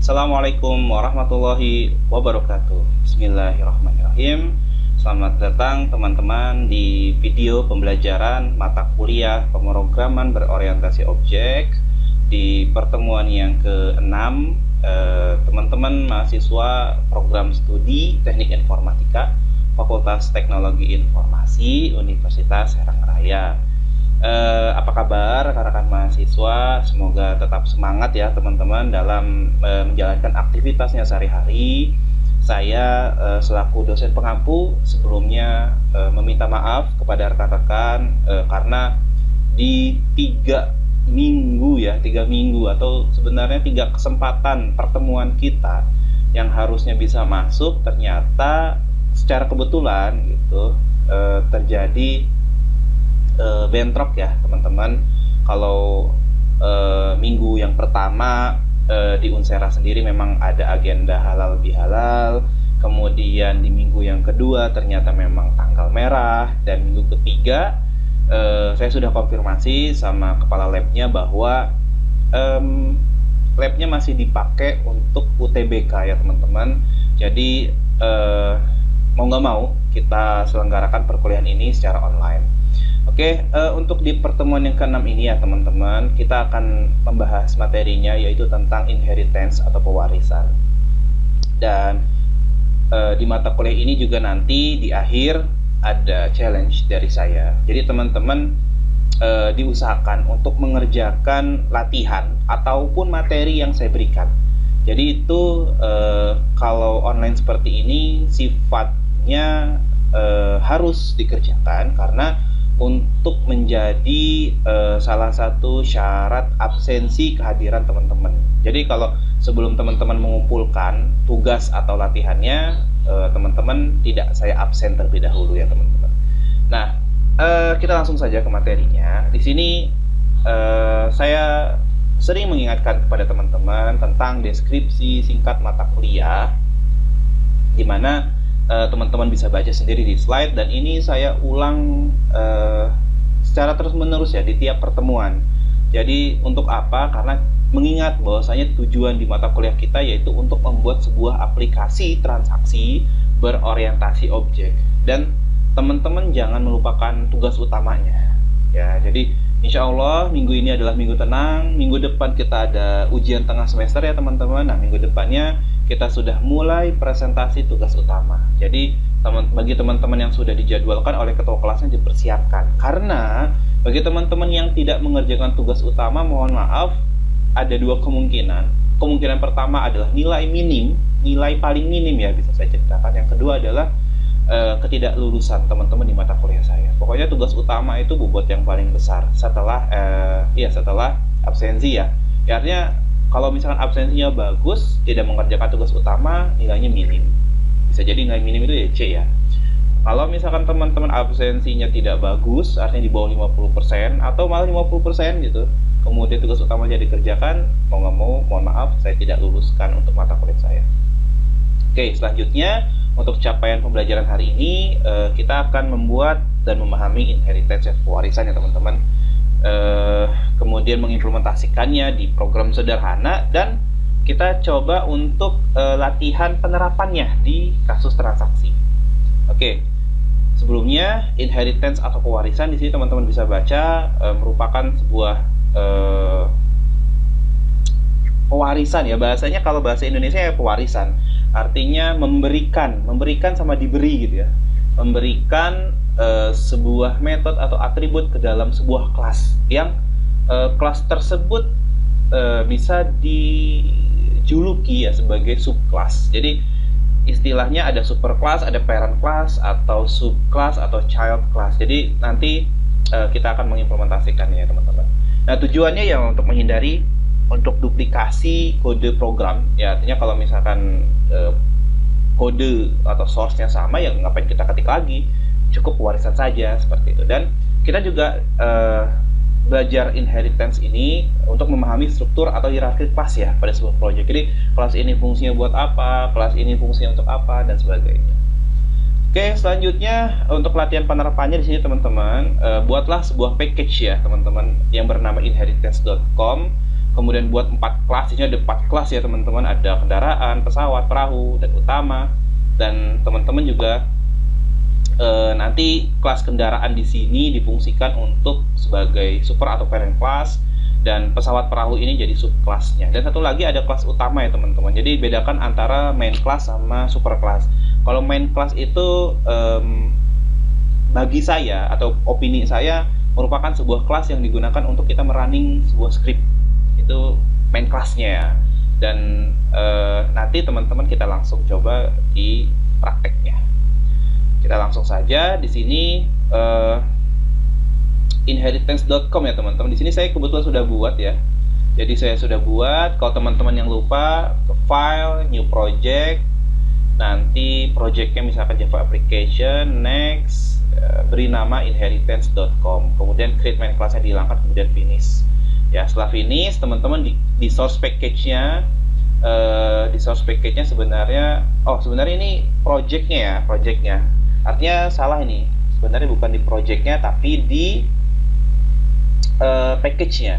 Assalamualaikum warahmatullahi wabarakatuh. Bismillahirrahmanirrahim. Selamat datang teman-teman di video pembelajaran mata kuliah pemrograman berorientasi objek. Di pertemuan yang ke-6, teman-teman mahasiswa program studi Teknik Informatika Fakultas Teknologi Informasi Universitas Serang Raya. Apa kabar rekan-rekan mahasiswa? Semoga tetap semangat ya teman-teman dalam menjalankan aktivitasnya sehari-hari. Saya selaku dosen pengampu sebelumnya meminta maaf kepada rekan-rekan karena di 3 minggu atau sebenarnya 3 kesempatan pertemuan kita yang harusnya bisa masuk ternyata secara kebetulan gitu terjadi bentrok ya teman-teman. Kalau minggu yang pertama di Unsera sendiri memang ada agenda halal bihalal, kemudian di minggu yang kedua ternyata memang tanggal merah, dan minggu ketiga saya sudah konfirmasi sama kepala labnya bahwa labnya masih dipakai untuk UTBK ya teman-teman. Jadi mau nggak mau kita selenggarakan perkuliahan ini secara online. Oke, untuk di pertemuan yang ke-6 ini ya teman-teman, kita akan membahas materinya yaitu tentang inheritance atau pewarisan. Dan di mata kuliah ini juga nanti di akhir ada challenge dari saya. Jadi teman-teman diusahakan untuk mengerjakan latihan ataupun materi yang saya berikan. Jadi itu kalau online seperti ini sifatnya harus dikerjakan karena untuk menjadi salah satu syarat absensi kehadiran teman-teman. Jadi kalau sebelum teman-teman mengumpulkan tugas atau latihannya, teman-teman tidak saya absen terlebih dahulu ya teman-teman. Nah, kita langsung saja ke materinya. Di sini saya sering mengingatkan kepada teman-teman tentang deskripsi singkat mata kuliah, di mana teman-teman bisa baca sendiri di slide, dan ini saya ulang secara terus-menerus ya di tiap pertemuan. Jadi untuk apa? Karena mengingat bahwasanya tujuan di mata kuliah kita yaitu untuk membuat sebuah aplikasi transaksi berorientasi objek, dan teman-teman jangan melupakan tugas utamanya ya. Jadi insya Allah minggu ini adalah minggu tenang. Minggu depan kita ada ujian tengah semester ya teman-teman. Nah, minggu depannya kita sudah mulai presentasi tugas utama. Jadi bagi teman-teman yang sudah dijadwalkan oleh ketua kelasnya dipersiapkan. Karena bagi teman-teman yang tidak mengerjakan tugas utama, mohon maaf, ada 2 kemungkinan. Kemungkinan pertama adalah nilai minim, nilai paling minim ya bisa saya ceritakan. Yang kedua adalah ketidaklulusan teman-teman di mata kuliah saya. Pokoknya tugas utama itu bobot yang paling besar setelah setelah absensi ya. Artinya kalau misalkan absensinya bagus, tidak mengerjakan tugas utama, nilainya minim. Bisa jadi nilai minim itu ya C ya. Kalau misalkan teman-teman absensinya tidak bagus, artinya di bawah 50% atau malah 50% gitu, kemudian tugas utamanya dikerjakan, mau nggak mau, mohon maaf, saya tidak luluskan untuk mata kuliah saya. Oke, selanjutnya untuk capaian pembelajaran hari ini, kita akan membuat dan memahami inheritance pewarisan ya teman-teman. Kemudian mengimplementasikannya di program sederhana, dan kita coba untuk latihan penerapannya di kasus transaksi. Oke, sebelumnya inheritance atau pewarisan di sini teman-teman bisa baca merupakan sebuah pewarisan ya, bahasanya kalau bahasa Indonesia ya pewarisan, artinya memberikan sama diberi gitu ya, memberikan sebuah metode atau atribut ke dalam sebuah kelas yang kelas tersebut bisa dijuluki ya sebagai subclass. Jadi istilahnya ada superclass, ada parent class, atau subclass, atau child class. Jadi nanti kita akan mengimplementasikannya ya teman-teman. Nah, tujuannya ya untuk menghindari untuk duplikasi kode program ya, artinya kalau misalkan kode atau source-nya sama ya ngapain kita ketik lagi, cukup warisan saja seperti itu. Dan kita juga belajar inheritance ini untuk memahami struktur atau hierarki kelas ya pada sebuah proyek. Jadi kelas ini fungsinya buat apa, kelas ini fungsinya untuk apa, dan sebagainya. Oke, selanjutnya untuk latihan penerapannya di sini teman-teman, buatlah sebuah package ya teman-teman yang bernama inheritance.com. kemudian buat 4 kelas. Ini ada 4 kelas ya teman-teman, ada kendaraan, pesawat, perahu, dan utama. Dan teman-teman juga nanti kelas kendaraan di sini difungsikan untuk sebagai super atau parent class, dan pesawat perahu ini jadi subkelasnya. Dan satu lagi ada kelas utama ya teman-teman. Jadi bedakan antara main class sama super class. Kalau main class itu bagi saya atau opini saya merupakan sebuah kelas yang digunakan untuk kita merunning sebuah script. Itu main classnya ya. Dan nanti teman-teman kita langsung coba di prakteknya. Kita langsung saja di sini inheritance.com ya teman-teman. Di sini saya kebetulan sudah buat ya. Jadi saya sudah buat. Kalau teman-teman yang lupa, ke file, new project, nanti projectnya misalkan Java application, next, beri nama inheritance.com, kemudian create main class-nya dihilangkan, kemudian finish. Ya, setelah finish, teman-teman di source package-nya sebenarnya, sebenarnya ini projectnya ya, artinya salah ini, sebenarnya bukan di projectnya tapi di package-nya.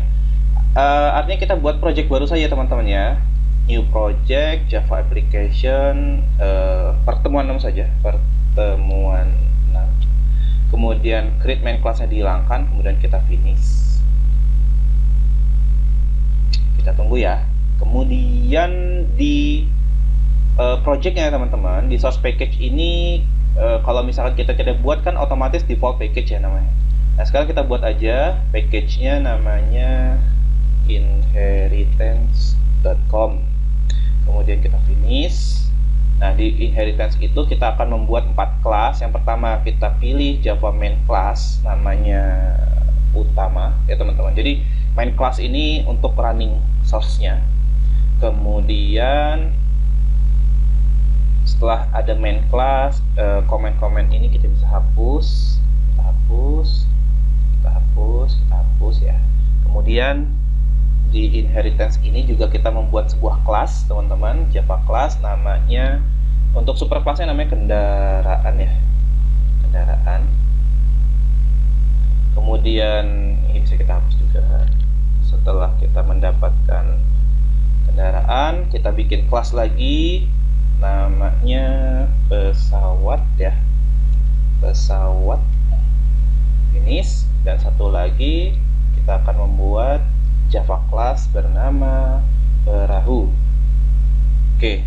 Artinya kita buat project baru saja teman-teman ya, new project Java application, pertemuan 6 saja, pertemuan 6, kemudian create main class-nya dihilangkan, kemudian kita finish. Kita tunggu ya. Kemudian di projectnya teman-teman, di source package ini kalau misalkan kita tidak buat kan otomatis default package ya namanya. Nah sekarang kita buat aja package-nya, namanya inheritance.com, kemudian kita finish. Nah di inheritance itu kita akan membuat 4 kelas. Yang pertama kita pilih Java main class, namanya utama ya teman-teman. Jadi main class ini untuk running source-nya. Kemudian setelah ada main class, komen-komen ini kita bisa hapus, kita hapus ya. Kemudian di inheritance ini juga kita membuat sebuah kelas teman-teman, Java class, namanya untuk super class-nya namanya kendaraan ya, kendaraan. Kemudian ini bisa kita hapus juga. Setelah kita mendapatkan kendaraan, kita bikin kelas lagi, namanya pesawat ya, pesawat, finish. Dan satu lagi kita akan membuat Java class bernama perahu. Oke,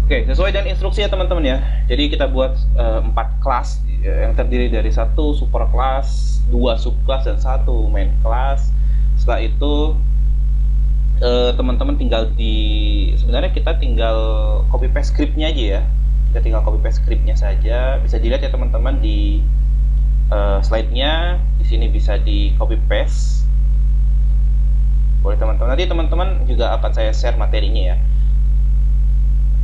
sesuai dengan instruksi ya teman-teman ya. Jadi kita buat 4 kelas yang terdiri dari 1 super class, 2 subclass, dan 1 main class. Setelah itu teman-teman sebenarnya kita tinggal copy paste scriptnya aja ya. Kita tinggal copy paste scriptnya saja. Bisa dilihat ya teman-teman di slide-nya. Di sini bisa di copy paste. Boleh teman-teman. Nanti teman-teman juga akan saya share materinya ya.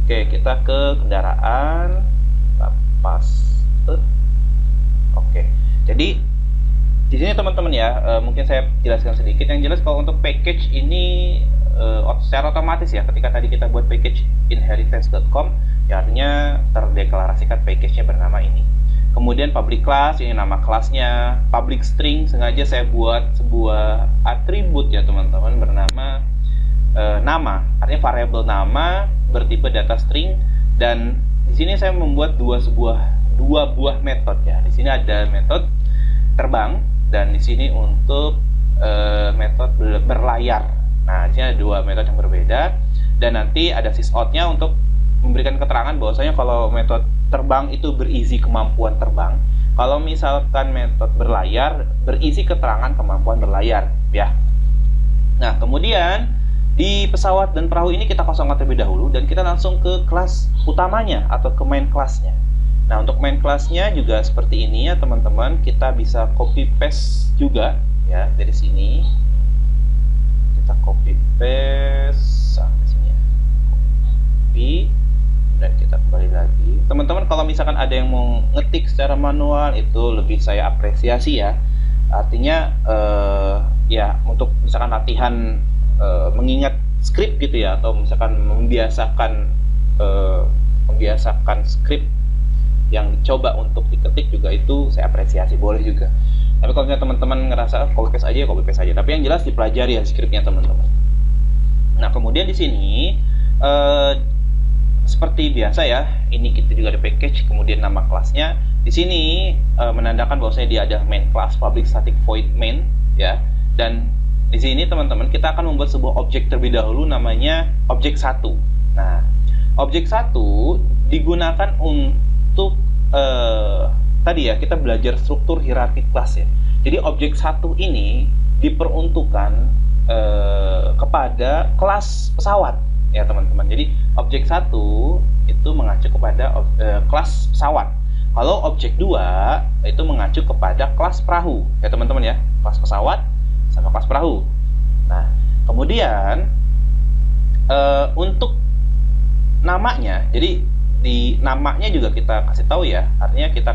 Oke, kita ke kendaraan, kita paste. Oke, jadi di sini teman-teman ya, mungkin saya jelaskan sedikit. Yang jelas kalau untuk package ini secara otomatis ya, ketika tadi kita buat package inheritance.com, ya artinya terdeklarasikan package-nya bernama ini. Kemudian public class, ini nama kelasnya. Public string, sengaja saya buat sebuah atribut ya teman-teman, bernama nama, artinya variabel nama bertipe data string. Dan di sini saya membuat dua buah metode ya. Di sini ada metode terbang dan di sini untuk metode berlayar. Nah, di sini ada 2 metode yang berbeda, dan nanti ada sysout-nya untuk memberikan keterangan bahwasanya kalau metode terbang itu berisi kemampuan terbang. Kalau misalkan metode berlayar berisi keterangan kemampuan berlayar ya. Nah, kemudian di pesawat dan perahu ini kita kosongkan terlebih dahulu dan kita langsung ke kelas utamanya atau ke main class-nya. Nah, untuk main class-nya juga seperti ini ya teman-teman. Kita bisa copy paste juga ya dari sini. Kita copy paste sampai sini ya. Copy dan kita kembali lagi. Teman-teman kalau misalkan ada yang mau ngetik secara manual itu lebih saya apresiasi ya. Artinya ya untuk misalkan latihan mengingat skrip gitu ya, atau misalkan membiasakan skrip yang dicoba untuk diketik juga, itu saya apresiasi, boleh juga. Tapi kalau misalnya teman-teman ngerasa copy paste aja ya copy paste aja. Tapi yang jelas dipelajari ya scriptnya teman-teman. Nah kemudian di sini seperti biasa ya, ini kita juga ada package, kemudian nama kelasnya. Di sini menandakan bahwasanya dia ada main class, public static void main ya. Dan di sini teman-teman kita akan membuat sebuah objek terlebih dahulu namanya objek 1. Nah, objek 1 digunakan untuk tadi ya kita belajar struktur hierarki kelas ya. Jadi objek 1 ini diperuntukkan kepada kelas pesawat ya teman-teman. Jadi objek 1 itu mengacu kepada kelas pesawat. Kalau objek 2 itu mengacu kepada kelas perahu ya teman-teman ya. Kelas pesawat sama kelas perahu. Nah, kemudian untuk namanya, jadi di namanya juga kita kasih tahu ya. Artinya kita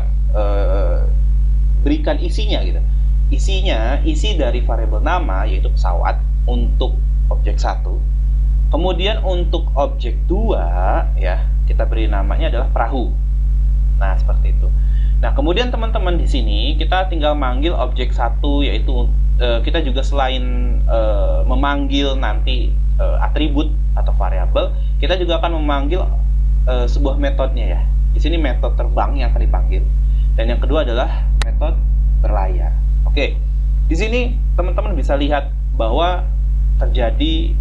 berikan isinya gitu. Isi dari variabel nama yaitu pesawat untuk objek 1. Kemudian untuk objek 2 ya, kita beri namanya adalah perahu. Nah, seperti itu. Nah, kemudian teman-teman di sini kita tinggal manggil objek 1 yaitu kita juga selain memanggil nanti atribut atau variabel, kita juga akan memanggil sebuah metodenya ya. Di sini metode terbang yang akan dipanggil. Dan yang kedua adalah metode berlayar. Oke. Di sini teman-teman bisa lihat bahwa terjadi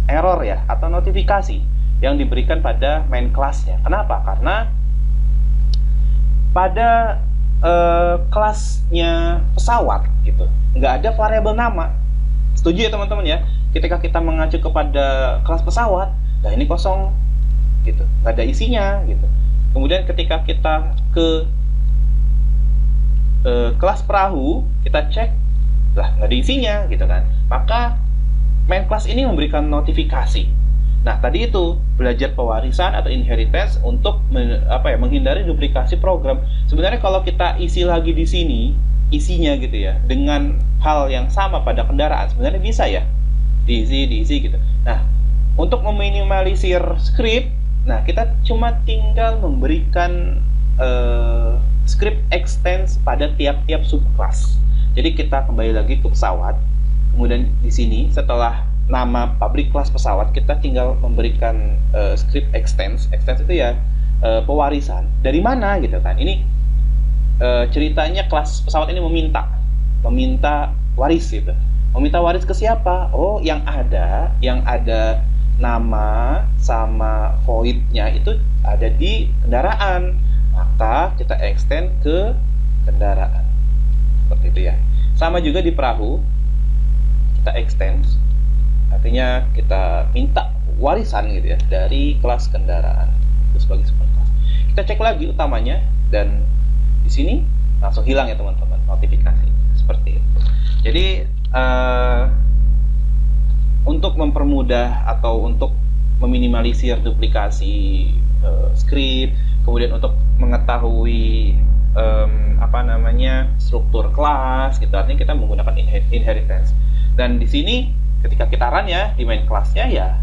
error ya atau notifikasi yang diberikan pada main kelasnya. Kenapa? Karena pada kelasnya pesawat gitu nggak ada variabel nama. Setuju ya teman-teman ya? Ketika kita mengacu kepada kelas pesawat, nah ini kosong gitu, nggak ada isinya gitu. Kemudian ketika kita ke kelas perahu, kita cek lah nggak ada isinya gitu kan. Maka main class ini memberikan notifikasi. Nah, tadi itu belajar pewarisan atau inheritance untuk menghindari duplikasi program. Sebenarnya kalau kita isi lagi di sini isinya gitu ya, dengan hal yang sama pada kendaraan, sebenarnya bisa ya diisi gitu. Nah, untuk meminimalisir script, nah kita cuma tinggal memberikan script extends pada tiap-tiap subclass. Jadi kita kembali lagi ke pesawat. Kemudian di sini setelah nama public class pesawat, kita tinggal memberikan script extends itu ya pewarisan. Dari mana gitu kan? Ini ceritanya kelas pesawat ini meminta waris gitu. Meminta waris ke siapa? Oh, yang ada nama sama void-nya itu ada di kendaraan. Maka kita extend ke kendaraan. Seperti itu ya. Sama juga di perahu. Kita extend, artinya kita minta warisan gitu ya dari kelas kendaraan itu sebagai subclass. Kita cek lagi utamanya dan di sini langsung hilang ya teman-teman notifikasi seperti itu. Jadi untuk mempermudah atau untuk meminimalisir duplikasi script, kemudian untuk mengetahui struktur kelas gitu, artinya kita menggunakan inheritance. Dan di sini ketika kita run ya di main kelasnya ya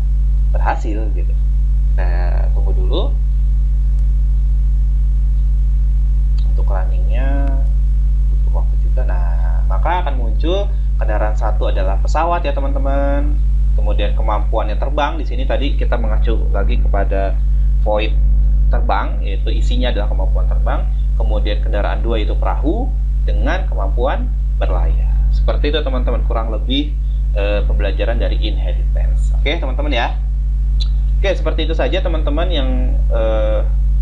berhasil gitu. Kita tunggu dulu untuk runningnya, butuh waktu juga. Nah, maka akan muncul kendaraan 1 adalah pesawat ya teman-teman. Kemudian kemampuannya terbang, di sini tadi kita mengacu lagi kepada void terbang, yaitu isinya adalah kemampuan terbang. Kemudian kendaraan 2 itu perahu dengan kemampuan berlayar. Seperti itu teman-teman, kurang lebih pembelajaran dari inheritance. Oke teman-teman ya. Oke, seperti itu saja teman-teman yang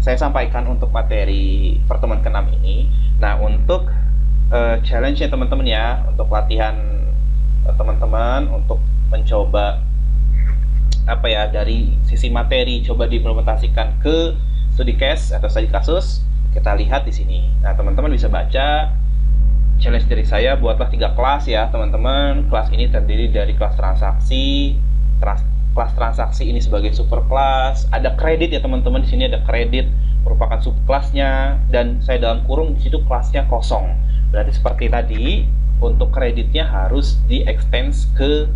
saya sampaikan untuk materi pertemuan ke-6 ini. Nah, untuk challenge-nya teman-teman ya, untuk latihan teman-teman untuk mencoba dari sisi materi coba diimplementasikan ke studi case atau studi kasus. Kita lihat di sini. Nah, teman-teman bisa baca challenge dari saya, buatlah 3 kelas ya teman-teman. Kelas ini terdiri dari kelas transaksi, kelas transaksi ini sebagai super kelas. Ada kredit ya teman-teman, di sini ada kredit merupakan subkelasnya, dan saya dalam kurung di situ kelasnya kosong. Berarti seperti tadi, untuk kreditnya harus di-extend ke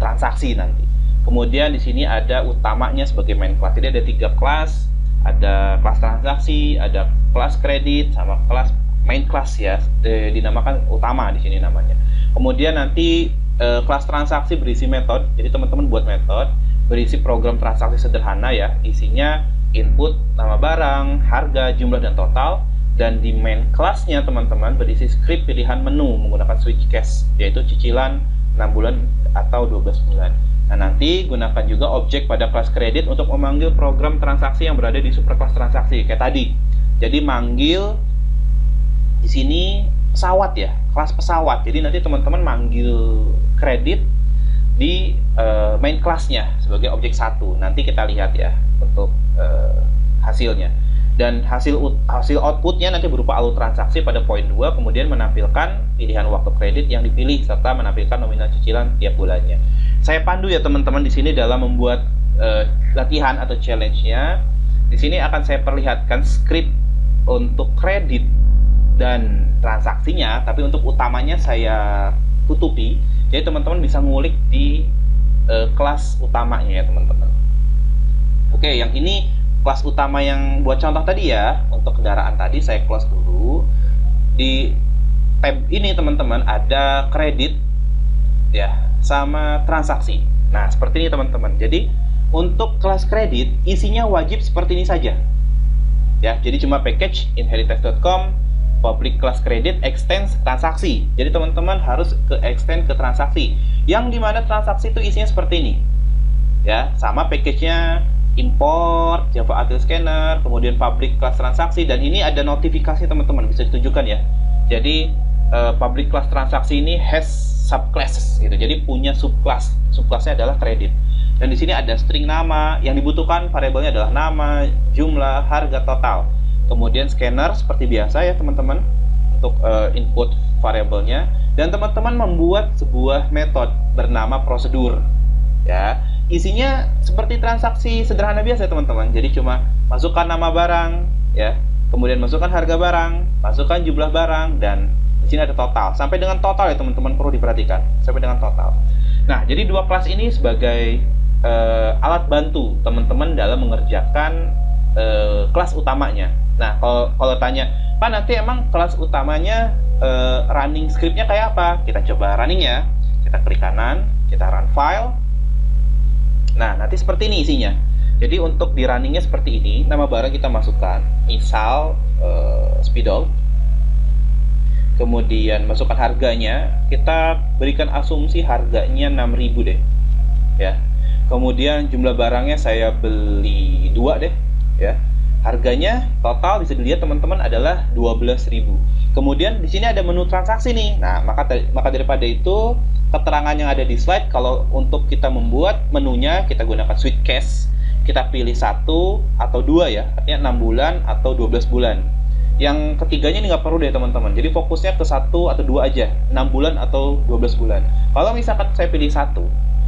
transaksi nanti. Kemudian di sini ada utamanya sebagai main class. Jadi ada 3 kelas, ada kelas transaksi, ada kelas kredit, sama kelas main class ya, dinamakan utama di sini namanya. Kemudian nanti kelas transaksi berisi metode, jadi teman-teman buat metode berisi program transaksi sederhana ya, isinya input, nama barang, harga, jumlah, dan total. Dan di main kelasnya teman-teman berisi script pilihan menu menggunakan switch case, yaitu cicilan 6 bulan atau 12 bulan. Nah, nanti gunakan juga objek pada kelas kredit untuk memanggil program transaksi yang berada di superkelas transaksi kayak tadi. Jadi manggil di sini pesawat ya, kelas pesawat. Jadi nanti teman-teman manggil kredit di main kelasnya sebagai objek satu. Nanti kita lihat ya untuk hasilnya. Dan hasil outputnya nanti berupa alur transaksi pada poin 2, kemudian menampilkan pilihan waktu kredit yang dipilih serta menampilkan nominal cicilan tiap bulannya. Saya pandu ya teman-teman di sini dalam membuat latihan atau challenge-nya. Di sini akan saya perlihatkan script untuk kredit dan transaksinya, tapi untuk utamanya saya tutupi. Jadi teman-teman bisa ngulik di kelas utamanya ya teman-teman. Oke, yang ini kelas utama yang buat contoh tadi ya, untuk kendaraan tadi saya close dulu. Di tab ini teman-teman ada kredit ya sama transaksi. Nah, seperti ini teman-teman. Jadi untuk kelas kredit isinya wajib seperti ini saja. Ya, jadi cuma package inheritance.com public class credit extends transaksi. Jadi teman-teman harus ke extend ke transaksi. Yang dimana transaksi itu isinya seperti ini. Ya, sama package-nya import, Java Util Scanner, kemudian public class transaksi, dan ini ada notifikasi teman-teman, bisa ditunjukkan ya. Jadi public class transaksi ini has subclasses gitu. Jadi punya subclass. Subclassnya adalah kredit. Dan di sini ada string nama, yang dibutuhkan variabelnya adalah nama, jumlah, harga, total. Kemudian scanner seperti biasa ya teman-teman untuk input variabelnya, dan teman-teman membuat sebuah metode bernama prosedur ya. Isinya seperti transaksi sederhana biasa teman-teman. Jadi cuma masukkan nama barang ya, kemudian masukkan harga barang, masukkan jumlah barang, dan di sini ada total. Sampai dengan total ya teman-teman, perlu diperhatikan sampai dengan total. Nah, jadi dua kelas ini sebagai alat bantu teman-teman dalam mengerjakan kelas utamanya. Nah, kalau tanya, Pak, nanti emang kelas utamanya running scriptnya kayak apa? Kita coba running ya. Kita klik kanan, kita run file. Nah, nanti seperti ini isinya. Jadi untuk di runningnya seperti ini, nama barang kita masukkan, misal spidol. Kemudian masukkan harganya, kita berikan asumsi harganya 6.000 deh. Ya. Kemudian jumlah barangnya saya beli 2 deh, ya. Harganya total bisa dilihat teman-teman adalah 12.000. Kemudian di sini ada menu transaksi nih. Nah, maka daripada itu keterangan yang ada di slide, kalau untuk kita membuat menunya kita gunakan switch case, kita pilih 1 atau 2 ya, artinya 6 bulan atau 12 bulan. Yang ketiganya ini nggak perlu deh teman-teman, jadi fokusnya ke 1 atau 2 aja, 6 bulan atau 12 bulan. Kalau misalkan saya pilih 1,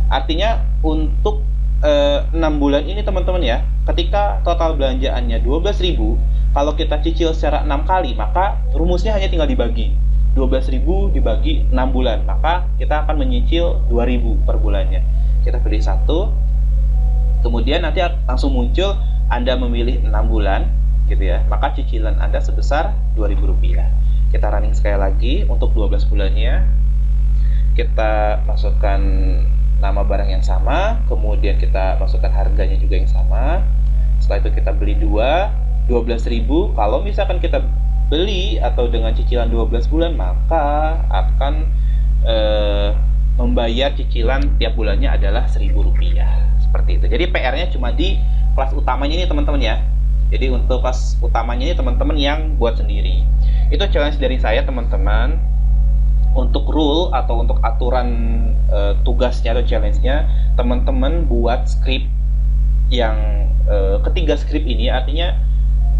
artinya untuk 6 bulan ini teman-teman ya, ketika total belanjaannya 12.000, kalau kita cicil secara 6 kali, maka rumusnya hanya tinggal dibagi 12.000 dibagi 6 bulan, maka kita akan menyicil 2.000 per bulannya. Kita pilih 1, kemudian nanti langsung muncul Anda memilih 6 bulan gitu ya, maka cicilan Anda sebesar Rp2.000. Kita running sekali lagi untuk 12 bulannya. Kita masukkan nama barang yang sama, kemudian kita masukkan harganya juga yang sama. Setelah itu kita beli 12.000. Kalau misalkan kita beli atau dengan cicilan 12 bulan, maka akan membayar cicilan tiap bulannya adalah Rp1.000. Seperti itu. Jadi PR-nya cuma di kelas utamanya ini teman-teman ya. Jadi untuk kelas utamanya ini teman-teman yang buat sendiri. Itu challenge dari saya teman-teman. Untuk rule atau untuk aturan tugasnya atau challenge-nya, teman-teman buat script yang ketiga script ini, artinya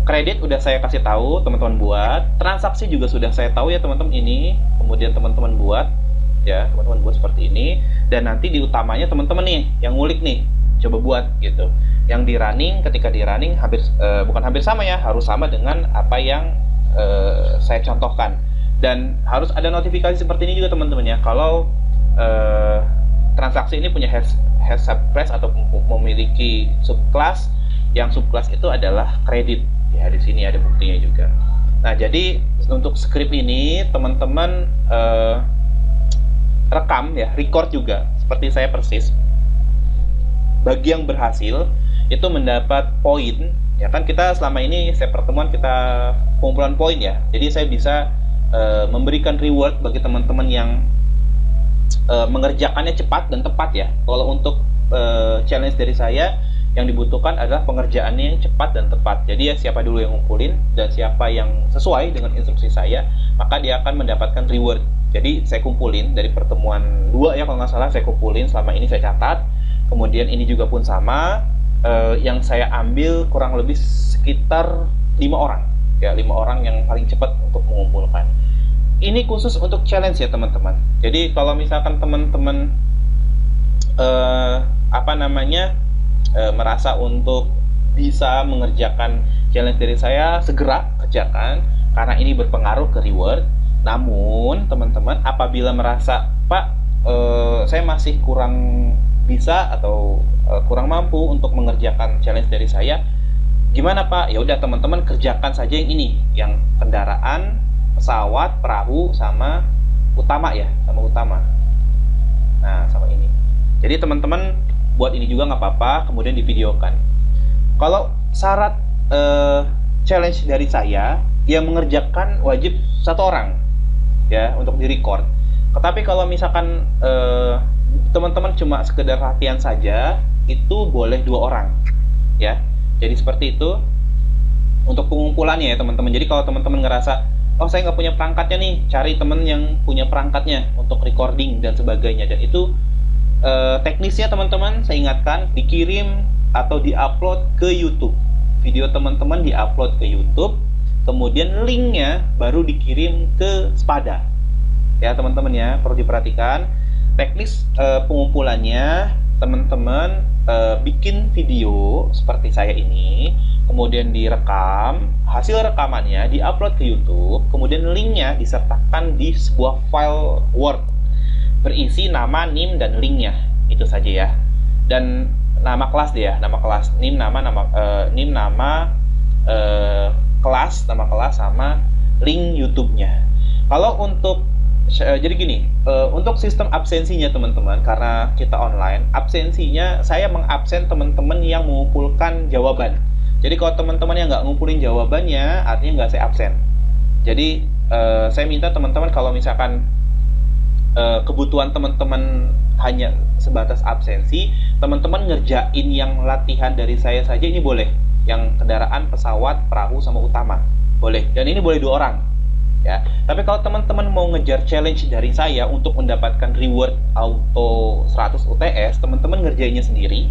kredit udah saya kasih tahu teman-teman buat, transaksi juga sudah saya tahu ya teman-teman ini, kemudian teman-teman buat ya, teman-teman buat seperti ini, dan nanti di utamanya teman-teman nih yang ngulik nih, coba buat gitu. Yang di running, ketika di running bukan hampir sama ya, harus sama dengan apa yang saya contohkan. Dan harus ada notifikasi seperti ini juga teman-teman ya, kalau transaksi ini punya has subclass atau memiliki subclass, yang subclass itu adalah kredit ya. Di sini ada buktinya juga. Nah, jadi untuk skrip ini teman-teman rekam ya, record juga seperti saya persis. Bagi yang berhasil itu mendapat poin, ya kan kita selama ini saya pertemuan kita kumpulan poin ya. Jadi saya bisa memberikan reward bagi teman-teman yang mengerjakannya cepat dan tepat ya. Kalau untuk challenge dari saya yang dibutuhkan adalah pengerjaannya yang cepat dan tepat. Jadi ya siapa dulu yang ngumpulin dan siapa yang sesuai dengan instruksi saya, maka dia akan mendapatkan reward. Jadi saya kumpulin dari pertemuan 2 ya kalau nggak salah, saya kumpulin selama ini saya catat. Kemudian ini juga pun sama, yang saya ambil kurang lebih sekitar 5 orang ya, 5 orang yang paling cepat untuk mengumpulkan. Ini khusus untuk challenge ya teman-teman. Jadi kalau misalkan teman-teman merasa untuk bisa mengerjakan challenge dari saya, segera kerjakan karena ini berpengaruh ke reward. Namun teman-teman apabila merasa Pak, saya masih kurang bisa atau kurang mampu untuk mengerjakan challenge dari saya, gimana Pak? Ya udah teman-teman kerjakan saja yang ini, yang kendaraan, pesawat, perahu sama utama ya, sama utama. Nah, sama ini. Jadi teman-teman buat ini juga nggak apa-apa, kemudian divideokan. Kalau syarat challenge dari saya, yang mengerjakan wajib 1 orang ya untuk di-record. Tetapi kalau misalkan teman-teman cuma sekedar latihan saja, itu boleh 2 orang ya. Jadi seperti itu untuk pengumpulannya ya teman-teman. Jadi kalau teman-teman ngerasa, oh saya nggak punya perangkatnya nih, cari teman yang punya perangkatnya untuk recording dan sebagainya. Dan itu teknisnya teman-teman saya ingatkan, dikirim atau diupload ke YouTube. Video teman-teman diupload ke YouTube, kemudian linknya baru dikirim ke Spada ya teman-teman ya. Perlu diperhatikan teknis pengumpulannya. Teman-teman bikin video seperti saya ini, kemudian direkam, hasil rekamannya diupload ke YouTube, kemudian linknya disertakan di sebuah file Word berisi nama, NIM, dan linknya. Itu saja ya. Dan nama kelas dia, nama kelas, NIM nama kelas, nama kelas sama link YouTube-nya. Kalau untuk jadi gini, untuk sistem absensinya teman-teman, karena kita online, absensinya saya mengabsen teman-teman yang mengumpulkan jawaban. Jadi kalau teman-teman yang nggak ngumpulin jawabannya, artinya nggak saya absen. Jadi saya minta teman-teman kalau misalkan kebutuhan teman-teman hanya sebatas absensi, teman-teman ngerjain yang latihan dari saya saja ini boleh. Yang kendaraan, pesawat, perahu, sama utama boleh. Dan ini boleh 2 orang ya. Tapi kalau teman-teman mau ngejar challenge dari saya untuk mendapatkan reward auto 100 UTS, teman-teman ngerjainnya sendiri.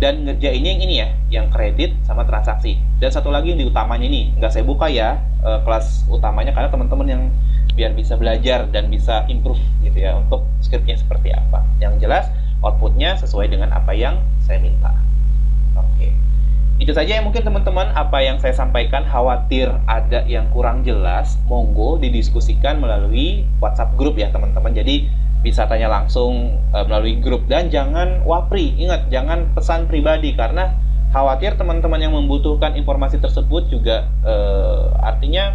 Dan ngerjainnya yang ini ya, yang kredit sama transaksi. Dan satu lagi yang di utamanya ini, nggak saya buka ya kelas utamanya, karena teman-teman yang biar bisa belajar dan bisa improve gitu ya untuk scriptnya seperti apa. Yang jelas outputnya sesuai dengan apa yang saya minta. Oke, itu saja ya mungkin teman-teman apa yang saya sampaikan. Khawatir ada yang kurang jelas, monggo didiskusikan melalui WhatsApp grup ya teman-teman. Jadi bisa tanya langsung melalui grup, dan jangan wapri. Ingat, jangan pesan pribadi, karena khawatir teman-teman yang membutuhkan informasi tersebut juga artinya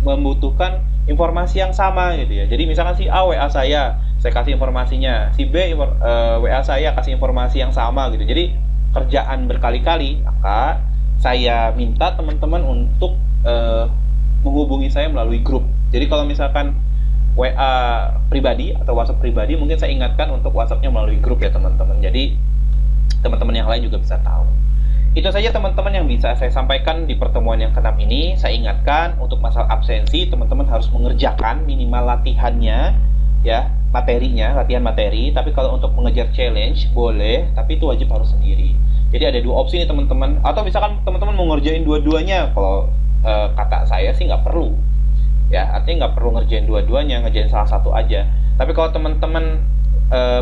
membutuhkan informasi yang sama gitu ya. Jadi misalkan si A WA saya kasih informasinya, si B WA saya kasih informasi yang sama gitu. Jadi kerjaan berkali-kali, maka saya minta teman-teman untuk menghubungi saya melalui grup. Jadi kalau misalkan WA pribadi atau WhatsApp pribadi, mungkin saya ingatkan untuk WhatsAppnya melalui grup ya teman-teman. Jadi teman-teman yang lain juga bisa tahu. Itu saja teman-teman yang bisa saya sampaikan di pertemuan yang ke-6 ini. Saya ingatkan untuk masalah absensi, teman-teman harus mengerjakan minimal latihannya ya, materinya, latihan materi. Tapi kalau untuk mengejar challenge boleh, tapi itu wajib harus sendiri. Jadi ada 2 opsi nih teman-teman. Atau misalkan teman-teman mau ngerjain dua-duanya, kalau kata saya sih nggak perlu ya, artinya nggak perlu ngerjain dua-duanya, ngerjain salah satu aja. Tapi kalau teman-teman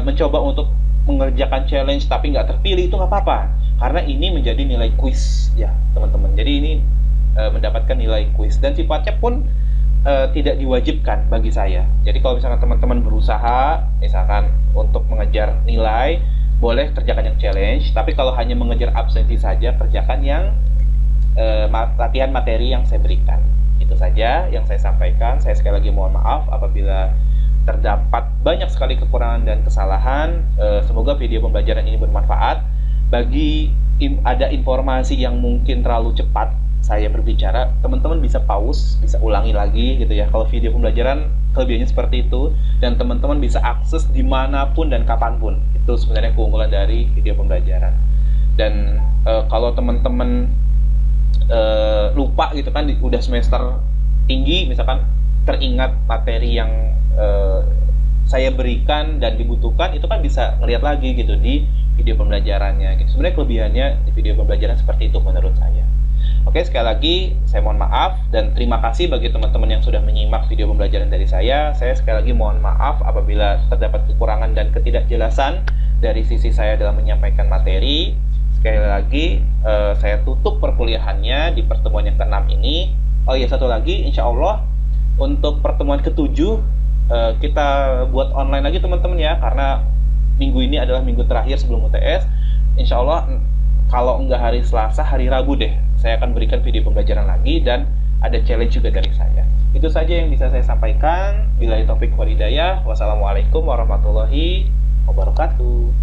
mencoba untuk mengerjakan challenge tapi nggak terpilih, itu nggak apa-apa, karena ini menjadi nilai kuis ya teman-teman. Jadi ini mendapatkan nilai kuis, dan sifatnya pun tidak diwajibkan bagi saya. Jadi kalau misalkan teman-teman berusaha misalkan untuk mengejar nilai, boleh kerjakan yang challenge. Tapi kalau hanya mengejar absensi saja, kerjakan yang latihan materi yang saya berikan. Itu saja yang saya sampaikan. Saya sekali lagi mohon maaf apabila terdapat banyak sekali kekurangan dan kesalahan. Semoga video pembelajaran ini bermanfaat. Bagi ada informasi yang mungkin terlalu cepat saya berbicara, teman-teman bisa pause, bisa ulangi lagi gitu ya. Kalau video pembelajaran kelebihannya seperti itu, dan teman-teman bisa akses dimanapun dan kapanpun. Itu sebenarnya keunggulan dari video pembelajaran. Dan kalau teman-teman lupa gitu kan, udah semester tinggi misalkan, teringat materi yang saya berikan dan dibutuhkan, itu kan bisa ngeliat lagi gitu di video pembelajarannya gitu. Sebenarnya kelebihannya di video pembelajaran seperti itu menurut saya. Oke, sekali lagi saya mohon maaf dan terima kasih bagi teman-teman yang sudah menyimak video pembelajaran dari saya. Saya sekali lagi mohon maaf apabila terdapat kekurangan dan ketidakjelasan dari sisi saya dalam menyampaikan materi. Sekali lagi saya tutup perkuliahannya di pertemuan yang ke-6 ini. Oh iya, satu lagi, insya Allah untuk pertemuan ke-7 kita buat online lagi teman-teman ya, karena minggu ini adalah minggu terakhir sebelum UTS. Insya Allah kalau enggak hari Selasa, hari Rabu deh, saya akan berikan video pembelajaran lagi dan ada challenge juga dari saya. Itu saja yang bisa saya sampaikan. Billahi taufik wal hidayah. Wassalamualaikum warahmatullahi wabarakatuh.